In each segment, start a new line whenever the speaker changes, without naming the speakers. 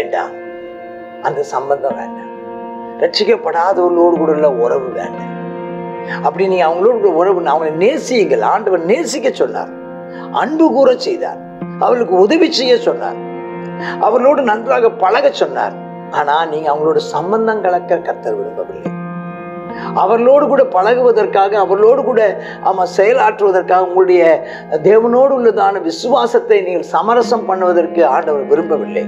வேண்டாம், அந்த சம்பந்தம் வேண்டாம். ரட்சிக்கப்படாதவர்களோடு கூட உள்ள உறவு வேண்டாம். அப்படி நீங்க அவங்களோட உறவு, அவங்களை நேசியுங்கள். ஆண்டவர் நேசிக்க சொன்னார், அன்பு கூற செய்தார், அவர்களுக்கு உதவி செய்ய சொன்னார், அவர்களோடு நன்றாக பழக சொன்னார். ஆனா நீங்க அவங்களோட சம்பந்தம் கலக்க கர்த்தர் விரும்பவில்லை. அவர்களோடு கூட பழகுவதற்காக, அவர்களோடு கூட செயலாற்றுவதற்காக, உங்களுடைய தேவனோடு உள்ளதான விசுவாசத்தை நீங்கள் சமரசம் பண்ணுவதற்கு ஆண்டவர் விரும்பவில்லை.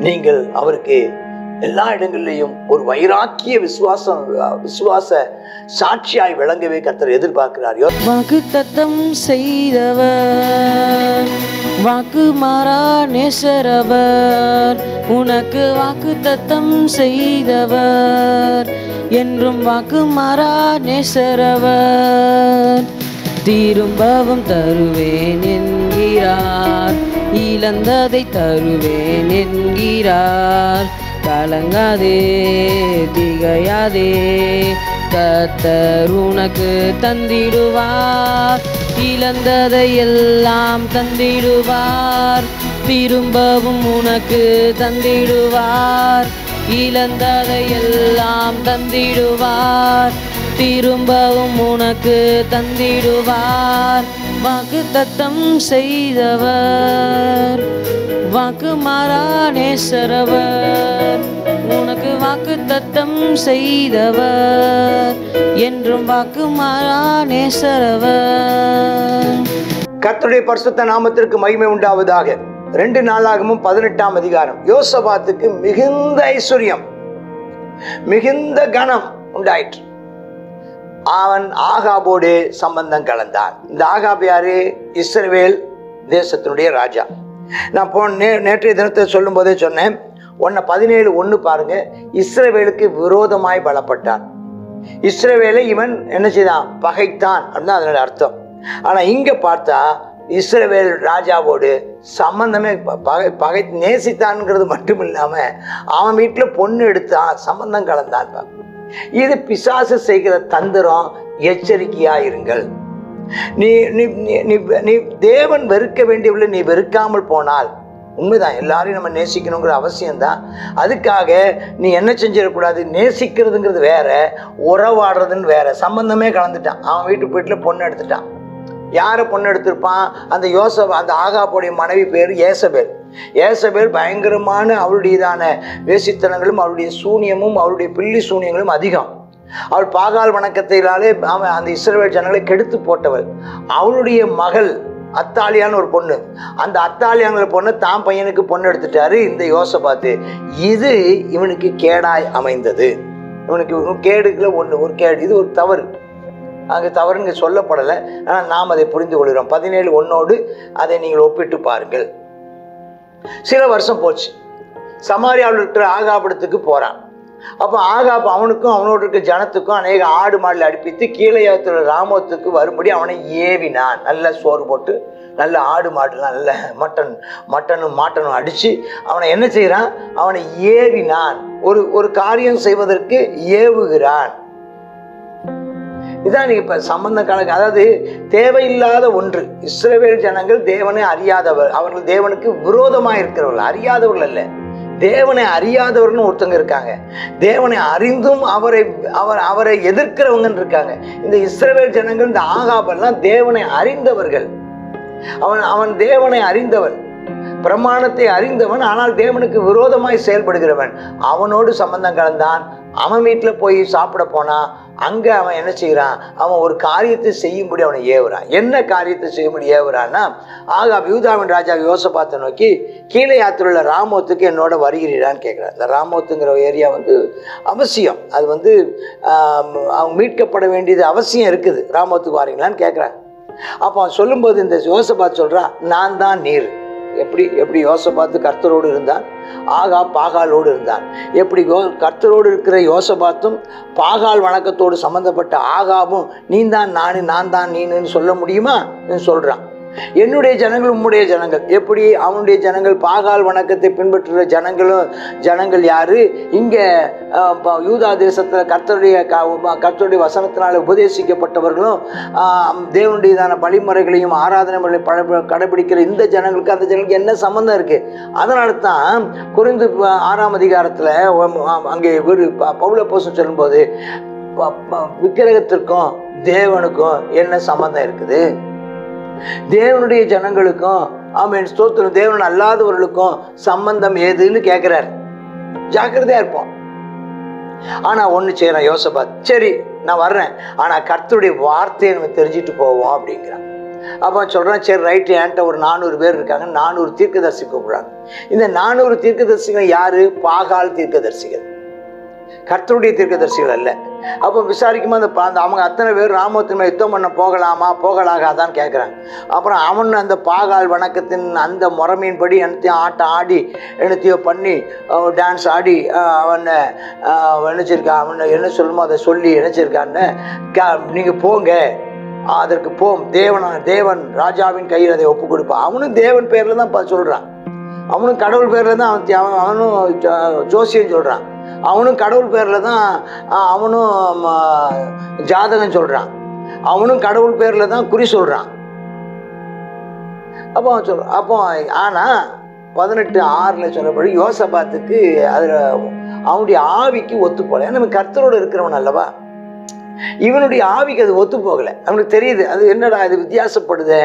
நீங்கள் அவருக்கு எல்லா இடங்களிலையும் ஒரு வைராக்கிய விசுவாச சாட்சியாய் விளங்கவே கர்த்தர் எதிர்பார்க்கிறார்.
வாக்குத்தத்தம் செய்தவர், வாக்கு மாறா நேசரவர், உனக்கு வாக்குத்தத்தம் செய்தவர், என்றும் வாக்கு மாறா நேசரவர். திரும்பவும் தருவேன் என்கிறார், இழந்ததை தருவேன் என்கிறார். கலங்காதே திகையாதே, கர்த்தர் உனக்கு தந்திடுவார், இழந்ததை எல்லாம் தந்திடுவார். திரும்பவும் உனக்கு தந்திடுவார், இழந்ததை எல்லாம் தந்திடுவார். திரும்பவும் உனக்கு தந்திடுவார். வாக்குத்தத்தம் செய்தவர், வாக்கு மாறா நேசரவர், உனக்கு வாக்குத்தத்தம் செய்தவர், என்றும் வாக்கு மாறா நேசரவர்.
கர்த்தருடைய பரிசுத்த நாமத்திற்கு மகிமை உண்டாவதாக. 2 நாளாகமும் 18ஆம் அதிகாரம். யோசபாத்துக்கு மிகுந்த ஐஸ்வர்யம், மிகுந்த கனம் உண்டாயிற்று. அவன் ஆகாபோடு சம்பந்தம் கலந்தான். இந்த ஆகாப் யாரு? இஸ்ரவேல் தேசத்தினுடைய ராஜா. நான் நேற்றைய தினத்தை சொல்லும் போதே சொன்னேன், 17:1 பாருங்க. இஸ்ரவேலுக்கு விரோதமாய் பலப்பட்டான். இஸ்ரவேலை இவன் என்ன செய்தான்? பகைத்தான் அப்படின்னா அதனோட அர்த்தம். ஆனா இங்க பார்த்தா இஸ்ரவேல் ராஜாவோடு சம்பந்தமே பகை நேசித்தான்ங்கிறது மட்டும் இல்லாம அவன் வீட்டுல பொண்ணு எடுத்தான், சம்பந்தம் கலந்தான். இது பிசாசு செய்கிற தந்திரம். எச்சரிக்கையா இருங்கள். நீ நீ நீ தேவன் வெறுக்க வேண்டியவளை நீ வெறுக்காமல் போனால், உண்மைதான், எல்லாரையும் நம்ம நேசிக்கணுங்கிற அவசியம்தான். அதுக்காக நீ என்ன செஞ்சிடக்கூடாது? நேசிக்கிறதுங்கிறது வேற, உறவாடுறதுன்னு வேற. சம்பந்தமே கலந்துட்டான். அவன் வீட்டுல பொண்ணு எடுத்துட்டான். யாரை பொண்ணு எடுத்திருப்பான்? அந்த அந்த ஆகாபுடைய மனைவி பேர் ஏசபேல். ஏசபேல் பயங்கரமான அவளுடையதான வேசித்தனங்களும் அவளுடைய சூனியமும் அவளுடைய பில்லி சூனியங்களும் அதிகம். அவள் பாகால் வணக்கத்தினாலே அவன் அந்த இஸ்ரவேல் ஜனங்களை கெடுத்து போட்டவள். அவளுடைய மகள் அத்தாலியான்னு ஒரு பொண்ணு. அந்த அத்தாலியாங்கிற பொண்ணு தான் பையனுக்கு பொண்ணு எடுத்துட்டாரு இந்த யோசபாத்து. இது இவனுக்கு கேடாய் அமைந்தது. இவனுக்கு கேடுக்குள்ள ஒரு கேடு. இது ஒரு தவறு. அங்கே தவறுங்க சொல்லப்படலை, ஆனால் நாம் அதை புரிந்து கொள்கிறோம். 17:1 அதை நீங்கள் ஒப்பிட்டு பாருங்கள். சில வருஷம் போச்சு. சமாரியாவில் இருக்கிற ஆகாபடத்துக்கு போகிறான். அப்போ ஆகாப் அவனுக்கும் அவனோடு இருக்க ஜனத்துக்கும் அநேக ஆடு மாடுல அடிப்பித்து கீழையாத்துல ராமோத்துக்கு வரும்படி அவனை ஏவினான். நல்ல சோறு போட்டு நல்ல ஆடு மாடுலாம் நல்ல மாட்டனும் அடித்து அவனை என்ன செய்கிறான்? அவனை ஏவினான். ஒரு காரியம் செய்வதற்கு ஏவுகிறான். இதான் இப்போ சம்பந்த கணக்கு. அதாவது தேவையில்லாத ஒன்று. இஸ்ரவேல் ஜனங்கள் தேவனை அறியாதவர், அவர்கள் தேவனுக்கு விரோதமாக இருக்கிறவர்கள், அறியாதவர்கள் அல்ல, தேவனை அறியாதவர்னு ஒருத்தங்க இருக்காங்க. தேவனை அறிந்தும் அவரை எதிர்க்கிறவங்க இருக்காங்க. இந்த இஸ்ரவேல் ஜனங்கள், இந்த ஆகாபெல்லாம் தேவனை அறிந்தவர்கள். அவன் தேவனை அறிந்தவன், பிரமாணத்தை அறிந்தவன், ஆனால் தேவனுக்கு விரோதமாய் செயல்படுகிறவன். அவனோடு சம்பந்தம் கலந்தான். அவன் வீட்டில் போய் சாப்பிட போனான். அங்கே அவன் என்ன செய்கிறான்? அவன் ஒரு காரியத்தை செய்யும்படி அவனை ஏவுறான். என்ன காரியத்தை செய்யும்படி ஏவுறான்னா, ஆகாப் யூதாவின் ராஜா யோசபாத்தை நோக்கி கீழையாத்தில் உள்ள ராமோத்துக்கு என்னோட வருகிறீரான்னு கேட்குறான். இந்த ராமோத்துங்கிற ஏரியா அவசியம். அது அவங்க மீட்கப்பட வேண்டியது அவசியம் இருக்குது. ராமோத்துக்கு வாரீங்களான்னு கேட்குறான். அப்போ அவன் சொல்லும்போது இந்த யோசபாத் சொல்கிறான், நான் தான் நீர். எப்படி யோசபாத்து கர்த்தரோடு இருந்தான், ஆகாப் பாகாலோடு இருந்தான். எப்படி கர்த்தரோடு இருக்கிற யோசபாத்தும் பாகால் வணக்கத்தோடு சம்பந்தப்பட்ட ஆகாபும் நீ தான் நான் தான் நீன்னு சொல்ல முடியுமா சொல்கிறான். என்னுடைய ஜனங்கள் உம்முடைய ஜனங்கள். எப்படி அவனுடைய ஜனங்கள் பாகால் வணக்கத்தை பின்பற்றுகிற ஜனங்கள் யாரு? இங்கே யூதா தேசத்தில் கர்த்தருடைய வசனத்தினால உபதேசிக்கப்பட்டவர்களும் தேவனுடையதான வழிமுறைகளையும் ஆராதனை முறைகளையும் கடைபிடிக்கிற இந்த ஜனங்களுக்கு அந்த ஜனங்களுக்கு என்ன சம்பந்தம் இருக்கு? அதனால தான் கொரிந்து 6ஆம் அதிகாரத்தில் அங்கே பவுல் அப்போஸ்தலன் சொல்லும்போது விக்கிரகத்திற்கும் தேவனுக்கும் என்ன சம்பந்தம் இருக்குது? தேவனுடைய ஜனங்களுக்கும் ஆமென் ஸ்தோத்திரம் தேவன் அல்லாதவர்களுக்கும் சம்பந்தம் ஏதுன்னு கேட்கிறார். ஜாக்கிரதையா இருப்போம். ஆனா ஒண்ணு செய்யறான் யோசபாத், சரி நான் வர்றேன், ஆனா கர்த்தருடைய வார்த்தையை நம்ம தெரிஞ்சுட்டு போவோம் அப்படிங்கிறான். அப்ப சொல்றான், சரி ரைட்டு, என்கிட்ட ஒரு 400 பேர் இருக்காங்க, 400 தீர்க்கதரிசி கூப்பிடுறாங்க. இந்த 400 தீர்க்கதரிசிகள் யாரு? பாகால் தீர்க்கதரிசிகள், கர்த்தருடைய தீர்க்கதரிசிகள் அல்ல. அப்போ விசாரிக்குமா அந்த அவங்க அத்தனை பேர் ராமோத்தின் மேல் யுத்தம் பண்ண போகலாகாதான்னு கேட்குறாங்க. அப்புறம் அவன் அந்த பாகால் வணக்கத்தின் அந்த முறைமையின்படி என்னத்தையும் ஆட்டம் ஆடி என்னத்தையோ பண்ணி டான்ஸ் ஆடி அவனை நினச்சிருக்கான். அவனை என்ன சொல்லணுமோ அதை சொல்லி நினச்சிருக்கான்னு நீங்கள் போங்க, அதற்கு போம், தேவன் ராஜாவின் கையில் அதை ஒப்பு கொடுப்பான். அவனும் தேவன் பேரில் தான் சொல்கிறான், அவனும் கடவுள் பேரில் தான் அவனும் ஜோசியம் சொல்கிறான், அவனும் கடவுள் பேரில் தான் அவனும் ஜாதகம் சொல்கிறான், அவனும் கடவுள் பேரில் தான் குறி சொல்கிறான். அப்போ அவன் சொல்கிறான். அப்போ ஆனால் 18:6 சொன்னபடி யோசபாத்துக்கு அதில் அவனுடைய ஆவிக்கு ஒத்து போகல. ஏன்னா நம்ம கர்த்தரோடு இருக்கிறவன் அல்லவா, இவனுடைய ஆவிக்கு அது ஒத்து போகலை. அவனுக்கு தெரியுது அது என்னடா இது வித்தியாசப்படுது,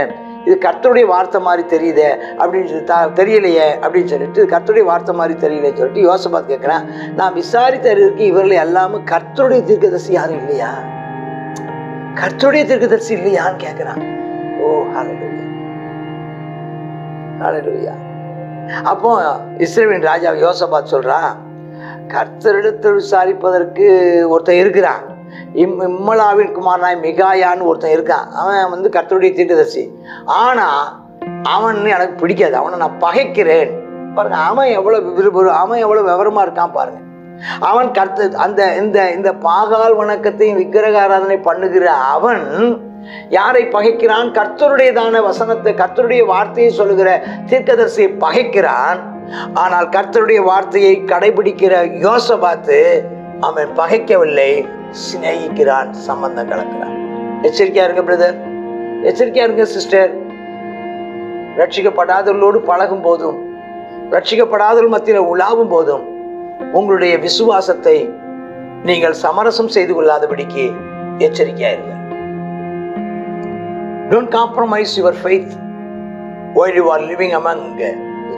இது கர்த்தருடைய வார்த்தை மாதிரி தெரியுதே அப்படின்னு சொல்லி தெரியலையே அப்படின்னு சொல்லிட்டு கர்த்தருடைய வார்த்தை மாதிரி தெரியலைன்னு சொல்லிட்டு யோசபாத் கேட்குறேன், நான் விசாரித்தறிவிற்கு இவர்கள் எல்லாமே கர்த்தருடைய தீர்க்கதரிசி யாரும் இல்லையா, கர்த்தருடைய தீர்க்கதரிசி இல்லையான்னு கேட்குறான். ஓ ஹல்லேலூயா, ஹல்லேலூயா. அப்போ இஸ்ரவேலின் ராஜா யோசபாத் சொல்றான், கர்த்தரிடத்தில் விசாரிப்பதற்கு ஒருத்தன் இருக்கிறான், இம்மலாவின் குமாரனாய் மிகாயான்னு ஒருத்தன் இருக்கான், அவன் கர்த்தருடைய தீர்க்கதரிசி. ஆனா அவன் எனக்கு பிடிக்காது, அவனை நான் பகைக்கிறேன். பாருங்க அவன் எவ்வளவு விவரமா இருக்கான் பாருங்க. அவன் இந்த பாகால் வணக்கத்தையும் விக்கிரக ஆராதனை பண்ணுகிற அவன் யாரை பகைக்கிறான்? கர்த்தருடையதான வசனத்தை, கர்த்தருடைய வார்த்தையை சொல்லுகிற தீர்க்கதரிசியை பகைக்கிறான். ஆனால் கர்த்தருடைய வார்த்தையை கடைபிடிக்கிற யோசபாத்து அவன் பகைக்கவில்லை, சிநேகிக்கிறான், சம்பந்தம் கலக்கிறான். எச்சரிக்கையா இருங்க பிரதர், எச்சரிக்கையா இருங்க சிஸ்டர். ரட்சிக்கப்படாதவர்களோடு பழகும் போதும், ரட்சிக்கப்படாதவர்கள் மத்தியில் உலாவும் போதும் உங்களுடைய விசுவாசத்தை நீங்கள் சமரசம் செய்து கொள்ளாதபடிக்கு எச்சரிக்கையா இருங்க. Don't compromise your faith while you are living among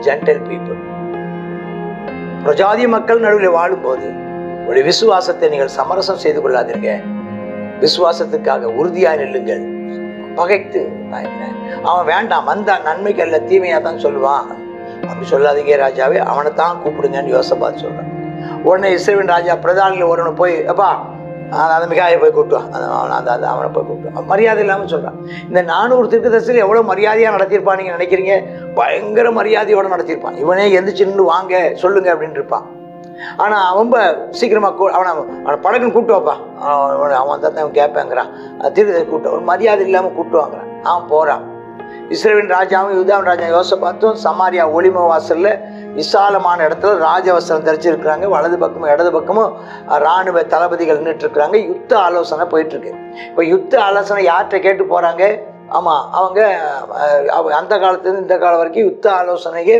Gentile people. பிரஜாதி மக்கள் நடுவில் வாழும்போது உங்களுடைய விசுவாசத்தை நீங்கள் சமரசம் செய்து கொள்ளாதீங்க. விசுவாசத்துக்காக உறுதியாக நில்லுங்கள். பகைத்து அவன் வேண்டாம், வந்தா நன்மைக்கு அல்ல தீமையா தான் சொல்லுவான், அப்படி சொல்லாதீங்க ராஜாவே, அவனை தான் கூப்பிடுங்கன்னு யோசபாத் சொல்றான். உடனே இஸ்ரவேல் ராஜா பிரதானில் ஒருவனை போய் அப்பா அந்த மிகாயை போய் கூப்பிட்டுவான், அவனை போய் கூப்பிட்டுவான். மரியாதை இல்லாமல் சொல்றான். இந்த 400 தீர்க்கதரிசிகள் எவ்வளவு மரியாதையா நடத்தியிருப்பான் நீங்க நினைக்கிறீங்க? பயங்கர மரியாதையோட நடத்தியிருப்பான். இவனே எந்திரிச்சு வாங்க சொல்லுங்க அப்படின்னு இருப்பான். ஆனா ரொம்ப சீக்கிரமா அவனை படகுன்னு கூப்பிட்டு வைப்பான். அவன் தான் கேட்பேங்கிறான், தீர்க்கதரிசி கூப்பிட்டு ஒரு மரியாதை இல்லாம கூப்பிட்டு வாங்குறான். அவன் போறான். இஸ்ரவேலின் ராஜாவும் யூதாவின் ராஜா யோசபாத்தும் சமாரியா ஒளிம வாசல்ல விசாலமான இடத்துல ராஜவஸ்திரம் தரிச்சிருக்கிறாங்க. வலது பக்கமும் இடது பக்கமும் இராணுவ தளபதிகள் நின்றுட்டு இருக்கிறாங்க. யுத்த ஆலோசனை போயிட்டு இருக்கு. இப்போ யுத்த ஆலோசனை யார்கிட்ட கேட்டு போறாங்க? ஆமா, அவங்க அந்த காலத்துலேருந்து இந்த காலம் வரைக்கும் யுத்த ஆலோசனைக்கு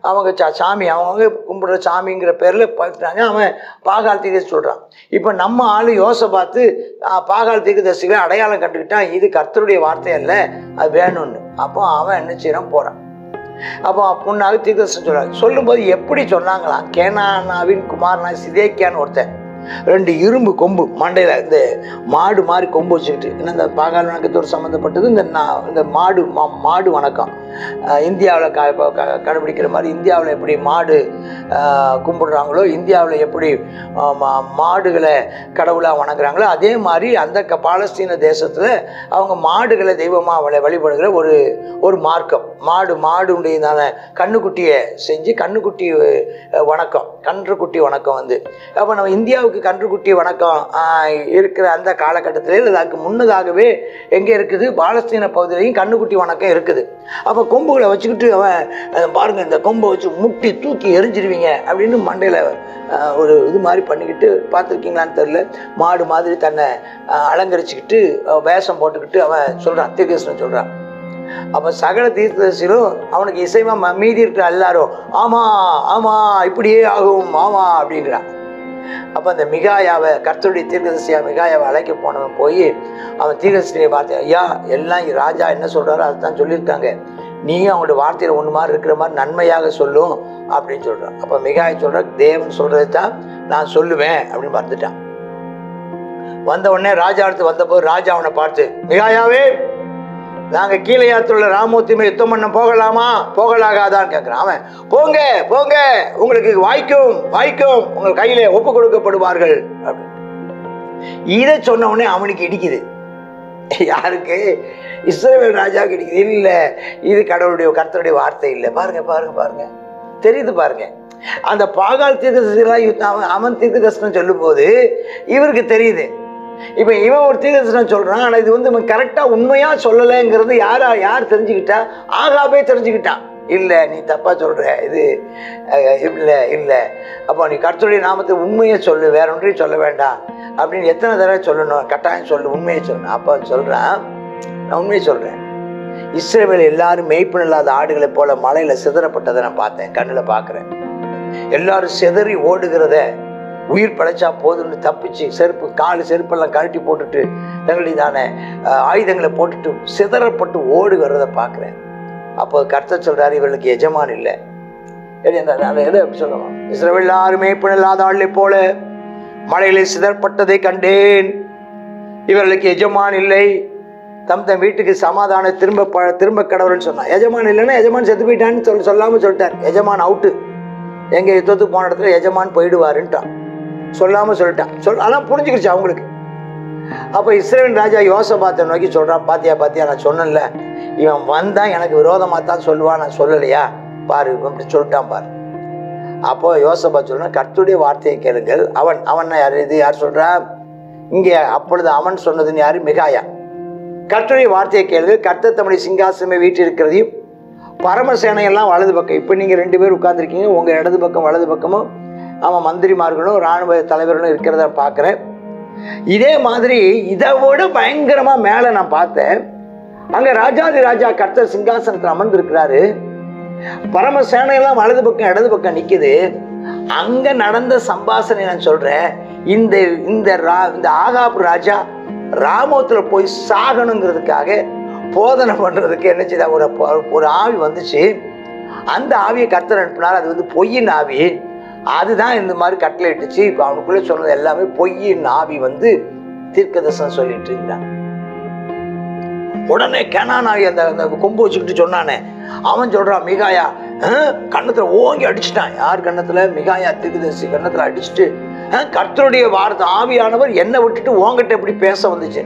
அவங்க சாமி, அவங்க கும்பிடுற சாமிங்கிற பேர்ல பார்த்துட்டாங்க. அவன் பாகால் தீர்க்கதரிசி சொல்றான். இப்போ நம்ம ஆளு யோசபாத்து பாகால் தீர்க்கதரிசிகளை அடையாளம் கண்டுக்கிட்டான், இது கர்த்தருடைய வார்த்தை அல்ல, அது வேணும்னு. அப்போ அவன் என்ன செய்யறான், போறான். அப்போ முன்னாக தீர்க்கதரிசனம் சொல்றாங்க. சொல்லும்போது எப்படி சொன்னாங்களாம், கேனானாவின் குமாரனாய் சிதேக்கியான்னு ஒருத்தன் 2 இரும்பு கொம்பு மண்டையில இந்த மாடு மாதிரி கொம்பு வச்சுக்கிட்டு, ஏன்னா இந்த பாகால் வணக்கத்தோடு சம்மந்தப்பட்டது இந்த மாடு வணக்கம். இந்தியாவில் கடைபிடிக்கிற மாதிரி இந்தியாவில் எப்படி மாடு கும்பிடுறாங்களோ, இந்தியாவில் எப்படி மாடுகளை கடவுளாக வணங்குறாங்களோ, அதே மாதிரி அந்த பாலஸ்தீன தேசத்தில் அவங்க மாடுகளை தெய்வமாக வழிபடுகிற ஒரு மார்க்கம். மாடுடையதான கண்ணுக்குட்டியை செஞ்சு கண்ணுக்குட்டி வணக்கம், கன்றுக்குட்டி வணக்கம் வந்து. அப்போ நம்ம இந்தியாவுக்கு கன்றுக்குட்டி வணக்கம் இருக்கிற அந்த காலகட்டத்தில் அதுக்கு முன்னதாகவே எங்கே இருக்குது, பாலஸ்தீன பகுதியிலையும் கண்ணுக்குட்டி வணக்கம் இருக்குது. அப்போ கொம்புகளை வச்சுக்கிட்டு அவன் பாருங்கள், இந்த கொம்பை வச்சு முட்டி தூக்கி எரிஞ்சிருவீங்க அப்படின்னு மண்டையில் ஒரு இது மாதிரி பண்ணிக்கிட்டு, பார்த்துருக்கீங்களான்னு தெரில, மாடு மாதிரி தன்னை அலங்கரிச்சுக்கிட்டு வேஷம் போட்டுக்கிட்டு அவன் சொல்கிறான், தீர்க்கதரிசனம் சொல்கிறான். அப்போ சகல தீர்க்கதரிசிகளும் அவனுக்கு இசைமா மீதி இருக்கிற எல்லாரும் ஆமாம் ஆமாம் இப்படியே ஆகும் ஆமாம் அப்படிங்கிறான். அப்போ அந்த மிகாயாவை, கர்த்தருடைய தீர்க்கதரிசியாக மிகாயாவை அழைக்க போனவன் போய் அவன் தீர்க்கதரிசியை பார்த்து, ஐயா எல்லாம் ராஜா என்ன சொல்கிறாரோ அதுதான் சொல்லியிருக்காங்க, நீயும் அவங்களோட வார்த்தையில் ஒன்று மாதிரி இருக்கிற மாதிரி நன்மையாக சொல்லும் அப்படின்னு சொல்கிறான். அப்போ மிகாயா சொல்கிற, தேவன் சொல்கிறது தான் நான் சொல்லுவேன் அப்படின்னு பார்த்துட்டான். வந்த உடனே ராஜா அடுத்து வந்தபோது ராஜா அவனை பார்த்து, மிகாயாவே நாங்கள் கீழையாத்துள்ள ராமோத்தியுமே யுத்தம் பண்ண போகலாமா போகலாகாதான்னு கேட்குறான். அவன் போங்க போங்க, உங்களுக்கு வாய்க்கும் உங்கள் கையிலே ஒப்பு கொடுக்கப்படுவார்கள் அப்படின்னு. இதை சொன்ன உடனே அவனுக்கு இடிக்குது. யாருக்கு? இஸ்ரவேல் ராஜாவுக்கு இடிக்குது. இல்லை, இது கர்த்தருடைய வார்த்தை இல்லை. பாருங்க பாருங்க பாருங்க, தெரியுது பாருங்க. அந்த பாகால் தீர்க்கதரிசிலாம் அவன் தீர்க்கதரிசனம் சொல்லும் போது இவருக்கு தெரியுது. இப்போ இவன் ஒரு தீர்க்கதரிசனம் சொல்கிறான், ஆனால் இது வந்து கரெக்டாக உண்மையாக சொல்லலைங்கிறது யார் தெரிஞ்சுக்கிட்டா? ஆகாபே தெரிஞ்சுக்கிட்டான். இல்லை, நீ தப்பாக சொல்கிற, இது இல்லை. அப்போ நீ கர்த்தருடைய நாமத்தை உண்மையை சொல்லு, வேற ஒன்றையும் சொல்ல வேண்டாம் அப்படின்னு எத்தனை தடவை சொல்லணும்? கட்டாயம் சொல்லு, உண்மையை சொல்லணும். அப்போ சொல்கிறான், நான் உண்மையை சொல்கிறேன், இஸ்ரவேல் எல்லாரும் மேய்ப்பன் இல்லாத ஆடுகளை போல மலையில் சிதறப்பட்டதை நான் பார்த்தேன், கண்ணில் பார்க்குறேன். எல்லாரும் சிதறி ஓடுகிறத, உயிர் படைச்சா போதுன்னு தப்பிச்சு செருப்பெல்லாம் கழட்டி போட்டுட்டு தங்களுடையதான ஆயுதங்களை போட்டுட்டு சிதறப்பட்டு ஓடி வர்றதை பார்க்குறேன். அப்போ கர்த்தர் சொல்கிறார், இவர்களுக்கு எஜமான் இல்லை. அதை எதை எப்படி சொல்லணும்? இஸ்ரவேல் எல்லாரும் மேய்ப்பன் இல்லாத ஆளை போல மலையிலே சிதறப்பட்டதை கண்டேன், இவர்களுக்கு எஜமான் இல்லை, தம் வீட்டுக்கு சமாதான திரும்ப கடவுள்னு சொன்னான். எஜமான் இல்லைன்னா எஜமான் செத்து போயிட்டான்னு சொல்லாமல் சொல்லிட்டார். எஜமான் அவுட்டு, எங்கள் யுத்தத்துக்கு போன இடத்துல எஜமான் போயிடுவாருன்ட்டான், சொல்லாமல் சொல்லிட்டான். ஆனால் புரிஞ்சுக்கிடுச்சு அவங்களுக்கு. அப்போ இஸ்ரவேல் ராஜா யோசபாத்தை நோக்கி சொல்கிறான், பாத்தியா நான் சொன்னேன்ல, இவன் வந்தான் எனக்கு விரோதமாக தான் சொல்லுவான், நான் சொல்லலையா பாரு அப்படி சொல்லிட்டான் பாரு. அப்போ யோசபா சொல்கிறான், கர்த்தருடைய வார்த்தையை கேளுங்கள். அவன் யார் சொல்கிறா இங்கே? அப்பொழுது அவன் சொன்னதுன்னு யாரு? மிகாயா. கர்த்தருடைய வார்த்தையை கேளுங்கள், கர்த்தர் தம்முடைய சிங்காசனமே வீற்றிருக்கிறதையும் பரமசேனையெல்லாம் வலது பக்கம், இப்போ நீங்கள் 2 பேர் உட்கார்ந்துருக்கீங்க, உங்கள் இடது பக்கம் வலது பக்கமும் அவன் மந்திரிமார்களும் இராணுவ தலைவர்களும் இருக்கிறத பார்க்குறேன். இதே மாதிரி இதை விட பயங்கரமாக மேலே நான் பார்த்தேன். அங்கே ராஜாதி ராஜா கர்த்தர் சிங்காசனத்தில் அமர்ந்திருக்கிறாரு, பரமசேனையெல்லாம் வலது பக்கம் இடது பக்கம் நிற்குது. அங்கே நடந்த சம்பாஷணை நான் சொல்கிறேன். இந்த ஆகாப் ராஜா ராமோத்தில் போய் சாகணுங்கிறதுக்காக போதனை பண்ணுறதுக்கு என்ன செய்தா, ஒரு ஆவி வந்துச்சு. அந்த ஆவியை கர்த்தர் அனுப்பினார். அது வந்து பொய்யின் ஆவி. அதுதான் இந்த மாதிரி கட்டளை இட்டுச்சு. இப்போ அவனுக்குள்ளே சொன்னது எல்லாமே பொய்யின் ஆவி வந்து தீர்க்கதரிசனம் சொல்லிட்டு இருக்கிறான். உடனே கேனானாகி அந்த கொம்பு வச்சுக்கிட்டு சொன்னானே, அவன் சொல்கிறான், மிகாயா கன்னத்தில் ஓங்கி அடிச்சுட்டான். யார் கன்னத்தில்? மிகாயா தீர்க்கதரிசி கன்னத்தில் அடிச்சுட்டு, கர்த்தருடைய வார்த்தை ஆவியானவர் என்னை விட்டுட்டு உங்ககிட்ட எப்படி பேச வந்துச்சு.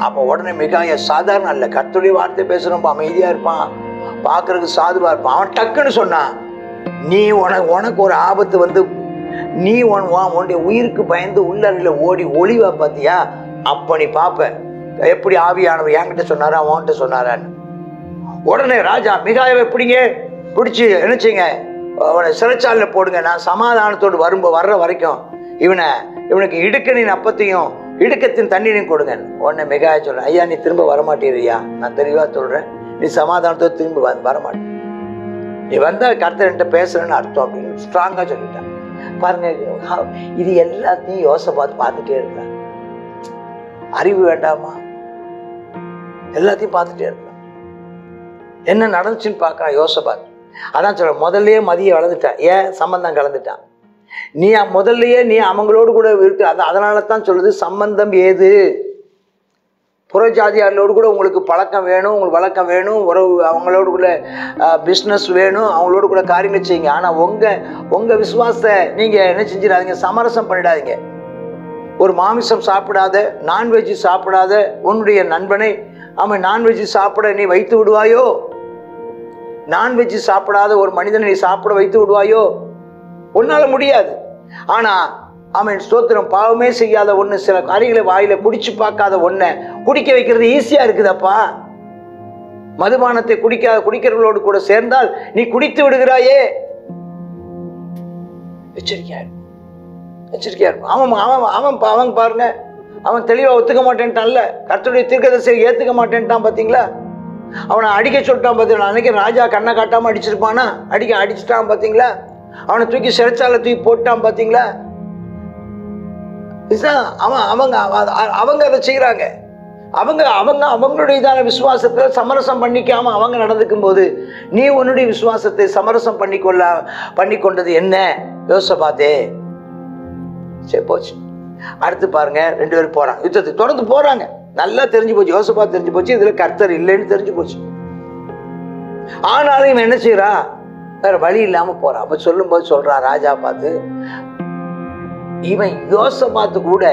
அப்போ உடனே மிகாயா சாதாரண இல்லை, கர்த்தருடைய வார்த்தை பேசுகிறப்ப அமைதியாக இருப்பான், பார்க்கறதுக்கு சாதுவாக இருப்பான். அவன் டக்குன்னு சொன்னான், நீ உனக்கு ஒரு ஆபத்து வந்து நீ உன்னுடைய உயிருக்கு பயந்து உள்ளறையில் ஓடி ஒளிவா பார்த்தியா, அப்போ நீ பார்ப்ப எப்படி ஆவியானவர் என்கிட்ட சொன்னாரா அவன்கிட்ட சொன்னாரான்னு. உடனே ராஜா மிகாயாவை பிடிச்சி நினைச்சிங்க, அவனை சிறைச்சாலையில் போடுங்க, நான் சமாதானத்தோடு வர்ற வரைக்கும் இவனுக்கு இடுக்கணின் அப்பத்தையும் இடுக்கத்தின் தண்ணீரையும் கொடுங்க. உடனே மிகாயா சொல்கிறேன், ஐயா நீ திரும்ப வரமாட்டேறியா, நான் தெளிவாக சொல்கிறேன், நீ சமாதானத்தோடு திரும்ப வரமாட்டேன், நீ வந்தால் கர்த்தர்கிட்ட பேசுறேன்னு அர்த்தம் அப்படின்னு ஸ்ட்ராங்காக சொல்லிட்டான். பாருங்க, இது எல்லாத்தையும் பார்த்துட்டே இருக்கான். அறிவு வேண்டாமா? எல்லாத்தையும் பார்த்துட்டே இருக்கான். என்ன நடந்துச்சுன்னு பார்க்குறான் யோசபாத். அதான் சொல்ற, முதல்லையே மதியை வளர்ந்துட்டான். ஏன்? சம்பந்தம் கலந்துட்டான். நீ முதல்லையே நீ அவங்களோடு கூட இருக்கு. அதனால தான் சொல்லுது, சம்பந்தம் ஏது? புறஜாதியாரோடு கூட உங்களுக்கு பழக்கம் வேணும், உங்களுக்கு வழக்கம் வேணும், உறவு அவங்களோடு கூட பிஸ்னஸ் வேணும், அவங்களோட கூட காரியங்கள் செய்யுங்க. ஆனால் உங்கள் விசுவாசத்தை நீங்கள் என்ன செஞ்சிடாதீங்க, சமரசம் பண்ணிடாதீங்க. ஒரு மாமிசம் சாப்பிடாத, நான்வெஜ் சாப்பிடாத உன்னுடைய நண்பனை அவன் நான்வெஜ் சாப்பிட நீ வைத்து விடுவாயோ? நான்வெஜ் சாப்பிடாத ஒரு மனிதனை நீ சாப்பிட வைத்து விடுவாயோ? உன்னால முடியாது. ஆனால் அவன் ஸ்தோத்திரம், பாவமே செய்யாத ஒன்று, சில காரியங்களை வாயில குடிச்சு பார்க்காத ஒன்றை குடிக்க வைக்கிறது ஈஸியா இருக்குதப்பா. மதுபானத்தை குடிக்கிறவர்களோடு கூட சேர்ந்தால் நீ குடித்து விடுகிறாயே. எச்சரிக்கையா இருக்கும். அவன் பாருங்க, அவன் தெளிவா ஒத்துக்க மாட்டேன்ட்டான்ல, கர்த்தருடைய தீர்க்கதரிசியை ஏத்துக்க மாட்டேன்ட்டான். பாத்தீங்களா? அவனை அடிக்க சொல்லிட்டான். பார்த்தீங்களா? அன்னைக்கு ராஜா கண்ணை காட்டாம அடிச்சிருப்பானா? அடிச்சிட்டான். பாத்தீங்களா? அவனை தூக்கி சிறைச்சாலை தூக்கி போட்டான். பாத்தீங்களா? அவங்க அதை செய்யறாங்க. அவங்களுடைய விசுவாசத்தை சமரசம் பண்ணிக்காம அவங்க நடந்துக்கும் போது நீ உன்னுடைய விசுவாசத்தை சமரசம் பண்ணிக்கொண்டது என்ன? யோசபாத்தே. சரி, போச்சு. அடுத்து பாருங்க, 2 பேரும் போறாங்க, யுத்தத்துக்கு தொடர்ந்து போறாங்க. நல்லா தெரிஞ்சு போச்சு, யோசபாத் தெரிஞ்சு போச்சு, இதுல கர்த்தர் இல்லைன்னு தெரிஞ்சு போச்சு. ஆனாலும் இவன் என்ன செய்யறான்? வேற வழி இல்லாம போறான். அப்ப சொல்லும் போது சொல்றான் ராஜா பார்த்து, இவன் யோசபாத்து கூட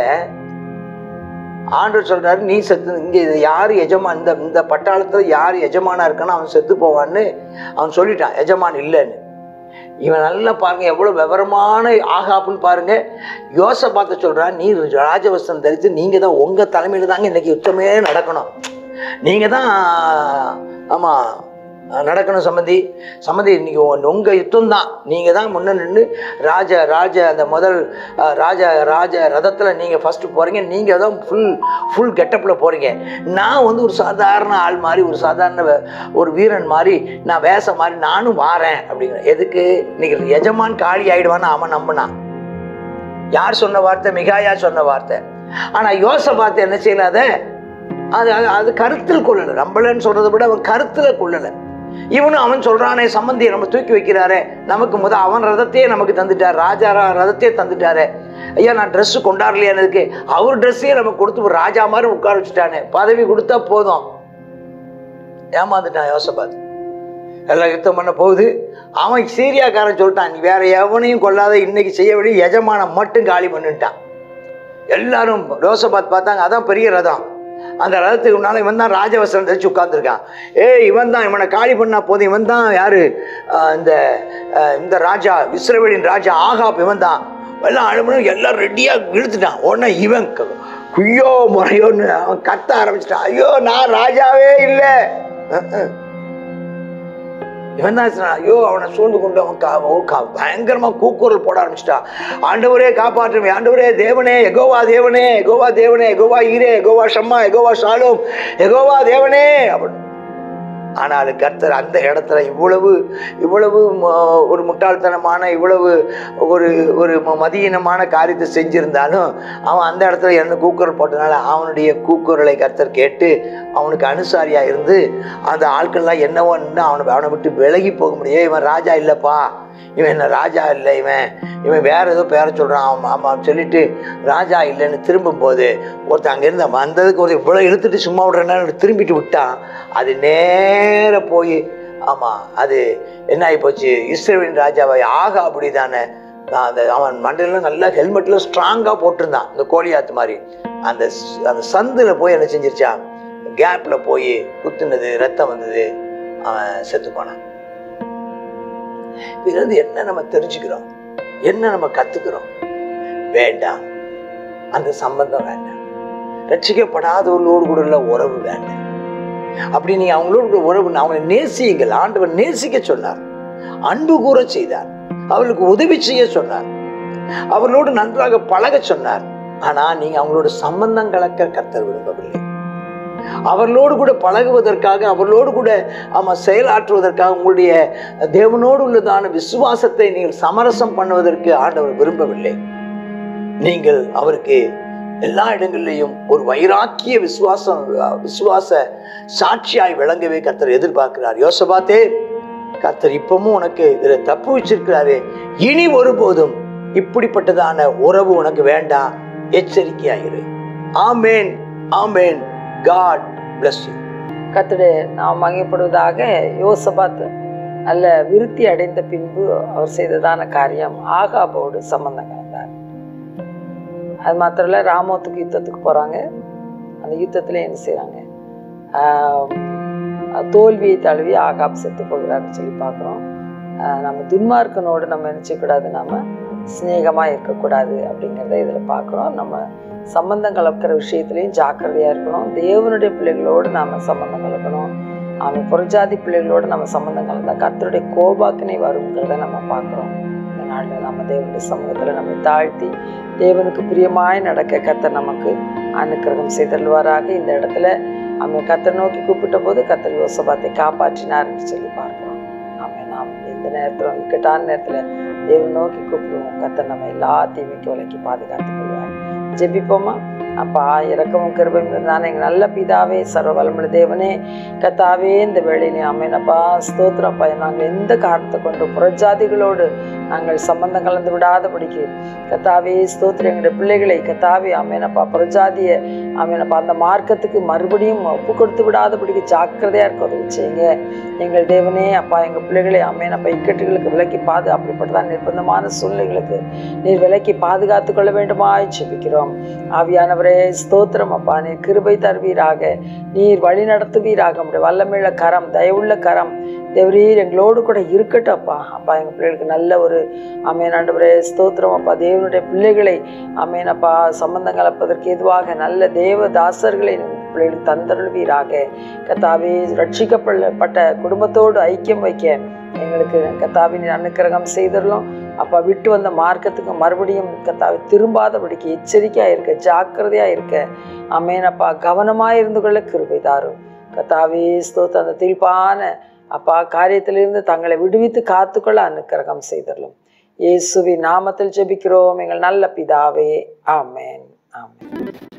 ஆண்டவர் சொல்றாரு, நீ செத்து, இங்க யாரு எஜமான், இந்த பட்டாளத்துல யாரு எஜமானா இருக்கான்னு அவன் செத்து போவான்னு அவன் சொல்லிட்டான். எஜமான் இல்லைன்னு. இவன் நல்லா பாருங்க, எவ்வளவு விவரமான ஆகாப்புன்னு பாருங்க. யோசபாத்த சொல்றான், நீ ராஜவஸ்திரம் தரித்து நீங்க தான், உங்க தலைமையில தாங்க இன்னைக்கு யுத்தமே நடக்கணும், நீங்க தான் ஆமா நடக்கணும் சம்பந்தி. இன்னைக்கு உங்க யுத்தம் தான், நீங்க தான் முன்ன நின்று ராஜ அந்த முதல் ராஜ ரதத்துல நீங்க ஃபர்ஸ்ட் போறீங்க, நீங்க தான் ஃபுல் கெட்டப்ல போறீங்க. நான் ஒரு சாதாரண ஆள் மாதிரி, ஒரு சாதாரண ஒரு வீரன் மாதிரி, நான் வேஷம் மாதிரி நானும் வாரேன் அப்படிங்கிற. எதுக்கு? இன்னைக்கு எஜமான் காலி ஆயிடுவான்னு அவன் நம்பினான். யார் சொன்ன வார்த்தை? மிகாயா சொன்ன வார்த்தை. ஆனா யோசபாத் என்ன செய்யலாத, அது கருத்தில் கொள்ளல. நம்பலன்னு சொல்றதை விட அவன் கருத்துல கொள்ளல. இவனும் அவன் சொல்றானே, சம்பந்தியை நம்ம தூக்கி வைக்கிறாரு, நமக்கு அவன் ரதத்தையே நமக்கு தந்துட்டார், ராஜா ரதத்தையே தந்துட்டாரு, ஐயா நான் ட்ரெஸ் கொண்டாடலையானதுக்கு அவர் ட்ரெஸ்ஸையே நமக்கு கொடுத்து ராஜா மாதிரி உட்கார வச்சுட்டானே, பதவி கொடுத்தா போதும். ஏமாந்துட்டான் யோசபாத். எல்லாம் யுத்தம் பண்ண போகுது. அவன் சீரியாக்காரன் சொல்லிட்டான், நீ வேற எவனையும் கொள்ளாத, இன்னைக்கு செய்ய வேண்டிய எஜமானம் மட்டும் காலி பண்ணிட்டான். எல்லாரும் யோசபாத் பார்த்தாங்க, அதான் பெரிய ரதம், அந்த ரதத்துக்கு முன்னால இவன் தான் ராஜவஸ்திரம் தரிச்சு உட்கார்ந்துருக்கான். இவன் தான், இவனை காலி பண்ணா போதும், இவன் தான் யாரு? இந்த ராஜா, இஸ்ரவேலின் ராஜா ஆகாப், இவன் தான். எல்லாம் அனுமதி எல்லாம் ரெடியா இழுத்துட்டான். உடனே இவன் குய்யோ முறையோன்னு அவன் கத்த ஆரம்பிச்சிட்டான். ஐயோ நான் ராஜாவே இல்லை. இவன் தான் ஐயோ அவனை சூழ்ந்து கொண்டு அவன் பயங்கரமா கூக்குரல் போட ஆரம்பிச்சிட்டான். ஆண்டவரே காப்பாற்றுமே, ஆண்டவரே தேவனே, எகோவா தேவனே, எகோவா தேவனே, எகோவா ஈரே, எகோவா ஷம்மா, எகோவா ஷாலோம், எகோவா தேவனே அப்படின்னு. ஆனால் கர்த்தர் அந்த இடத்துல இவ்வளவு ஒரு முட்டாள்தனமான, இவ்வளவு ஒரு மதியீனமான காரியத்தை செஞ்சிருந்தாலும் அவன் அந்த இடத்துல என்ன கூக்குரல் போட்டதுனால அவனுடைய கூக்குரலை கர்த்தர் கேட்டு அவனுக்கு அனுசாரியா இருந்து அந்த ஆட்கள்லாம் என்னவோன்னு அவனை விட்டு விலகி போக முடியும். இவன் ராஜா இல்லைப்பா, இவன் என்ன ராஜா இல்லை, இவன் வேற ஏதோ பேர சொல்றான் அவன் சொல்லிட்டு ராஜா இல்லைன்னு திரும்பும் போது ஒருத்தர் அங்கிருந்து வந்ததுக்கு ஒரு இவ்வளவு இழுத்துட்டு சும்மா விடுறேன்னு திரும்பிட்டு விட்டான். அது நேர போய் அது என்ன ஆகி போச்சு, இஸ்ரவேலின் ராஜாவை ஆகா அப்படிதானே அவன் மண்டையில நல்லா ஹெல்மெட்ல ஸ்ட்ராங்கா போட்டிருந்தான், இந்த கோலியாத்து மாதிரி. அந்த சந்துல போய் என்ன செஞ்சிருச்சான், கேப்ல போய் குத்துனது, ரத்தம் வந்தது, அவன் செத்து போனான். இதுல என்ன நம்ம தெரிஞ்சுக்கிறோம், என்ன நம்ம கத்துக்கிறோம்? வேண்டாம், அந்த சம்பந்தம் வேண்டாம், ரட்சிக்கப்படாதவர்களோடு கூட உள்ள உறவு வேண்டாம். அப்படி நீ அவங்களோட உறவு, அவங்களை நேசியுங்கள். ஆண்டவர் நேசிக்க சொன்னார், அன்பு கூற செய்தார், அவர்களுக்கு உதவி செய்ய சொன்னார், அவர்களோடு நன்றாக பழக சொன்னார். ஆனா நீங்க அவங்களோட சம்பந்தம் கலக்க கர்த்தர் விரும்பவில்லை. அவர்களோடு கூட பழகுவதற்காக, அவர்களோடு கூட செயலாற்றுவதற்காக, உங்களுடைய தேவனோடு உள்ளதான விசுவாசத்தை நீங்கள் சமரசம் பண்ணுவதற்கு ஆண்டவர் விரும்பவில்லை. நீங்கள் அவருக்கு எல்லா இடங்களிலையும் ஒரு வைராக்கிய விசுவாச சாட்சியாய் விளங்கவே கர்த்தர் எதிர்பார்க்கிறார். யோசபாத்தே, கர்த்தர் இப்பவும் உனக்கு இதுல தப்பு வச்சிருக்கிறாரு, இனி ஒருபோதும் இப்படிப்பட்டதான உறவு உனக்கு வேண்டாம், எச்சரிக்கையாயிரு. ஆமேன், ஆமேன். God bless you.
கர்த்தருடைய நாம் மகிமைப்படுவதாக. யோசபாத் நல்ல விருத்தி அடைந்த பின்பு அவர் செய்ததான காரியம் ஆகாபோடு சம்பந்தம் கலந்தார். அது மாத்திரம் இல்லை, ராமோத்துக்கு யுத்தத்துக்கு போகிறாங்க. அந்த யுத்தத்தில் என்ன செய்கிறாங்க, தோல்வியை தழுவி ஆகாப் செத்து போகிறாருன்னு சொல்லி பார்க்குறோம். நம்ம துன்மார்க்கனோடு நம்ம நினச்சக்கூடாது, நம்ம சிநேகமாக இருக்கக்கூடாது அப்படிங்கிறத இதில் பார்க்குறோம். நம்ம சம்பந்தம் கலக்கிற விஷயத்துலையும் ஜாக்கிரதையாக இருக்கணும். தேவனுடைய பிள்ளைகளோடு நாம் சம்பந்தம் கலக்கணும். அவன் புறஜாதி பிள்ளைகளோடு நம்ம சம்பந்தம் கலந்தால் கர்த்தருடைய கோபாக்கினை வருங்கிறத நம்ம பார்க்குறோம். இந்த நாளில் நம்ம தேவனுடைய சமூகத்தில் நம்மை தாழ்த்தி தேவனுக்கு பிரியமாய் நடக்க கர்த்தர் நமக்கு அனுக்கிரகம் செய்தல்வாராக. இந்த இடத்துல அவன் கர்த்தர் நோக்கி கூப்பிட்ட போது கர்த்தர் யோசபாத்தை காப்பாற்றினார்னு சொல்லி பார்க்குறோம். நாம் இந்த நேரத்தில் இக்கட்டான நேரத்தில் தேவன் நோக்கி கூப்பிடுவோம். கர்த்தர் நம்ம எல்லா தீமைக்கு விலக்கி பாதுகாத்துக் கொள்வார். ஜெபிப்போமா? அப்பா, இரக்கமும் கிருபையும் இருந்தானே எங்கள் நல்ல பிதாவே, சர்வ வல்லமையுள்ள தேவனே, கர்த்தாவே, இந்த வேளையிலே ஆமெனப்பா, ஸ்தோத்திரப்பா. நாங்கள் எந்த காரணத்தை கொண்டு புறஜாதிகளோடு நாங்கள் சம்பந்தம் கலந்து விடாதபடிக்கு கர்த்தாவே ஸ்தோத்திரம், எங்களுடைய பிள்ளைகளை கர்த்தாவே ஆமெனப்பா புறஜாதிய ஆமெனப்பா அந்த மார்க்கத்துக்கு மறுபடியும் ஒப்பு கொடுத்து விடாதபடிக்கு ஜாக்கிரதையாக இருக்க உதவி செய்யுங்க எங்கள் தேவனே. அப்பா, எங்கள் பிள்ளைகளை ஆமெனப்பா இக்கட்டுகளுக்கு விலக்கி அப்படிப்பட்டதான் நிர்பந்தமான சூழ்நிலைகளுக்கு நீர் விலக்கி பாதுகாத்து கொள்ள வேண்டுமாய் ஜெபிக்கிறோம். ஆவியானவரே ஸ்தோத்திரம் அப்பா, நீர் கிருபை தருவீராக, நீர் வழி நடத்துவீராக. உம்முடைய வல்லமையுள்ள கரம், தயவுள்ள கரம் தேவரீர் எங்களோடு கூட இருக்கட்டும் அப்பா. அப்பா, எங்கள் பிள்ளைகளுக்கு நல்ல ஒரு ஆமென் ஆண்டவரே ஸ்தோத்திரம் அப்பா. தேவனுடைய பிள்ளைகளை ஆமெனப்பா சம்பந்தம் கலப்பதற்கு எதுவாக நல்ல தேவ தாசர்களை பிள்ளைகளுக்கு தந்தருள்வீராக. கர்த்தாவே, ரட்சிக்கப்பட்ட குடும்பத்தோடு ஐக்கியம் வைக்க எங்களுக்கு கர்த்தாவே நீர் அனுக்கிரகம் செய்தரலும் அப்பா. விட்டு வந்த மார்க்கத்துக்கு மறுபடியும் கர்த்தாவே திரும்பாதபடிக்கு எச்சரிக்கையாக இருக்க, ஜாக்கிரதையாக இருக்க ஆமெனப்பா கவனமாக இருந்து கொள்ள கிருபை தாரும் கர்த்தாவே ஸ்தோத்திரம். அந்த திரிப்பான அப்பா காரியத்திலிருந்து தங்களை விடுவித்து காத்துக்கொள்ள அனுக்கிரகம் செய்தரலும். இயேசுவின் நாமத்தில் ஜெபிக்கிறோம் எங்கள் நல்ல பிதாவே. ஆமென், ஆமென்.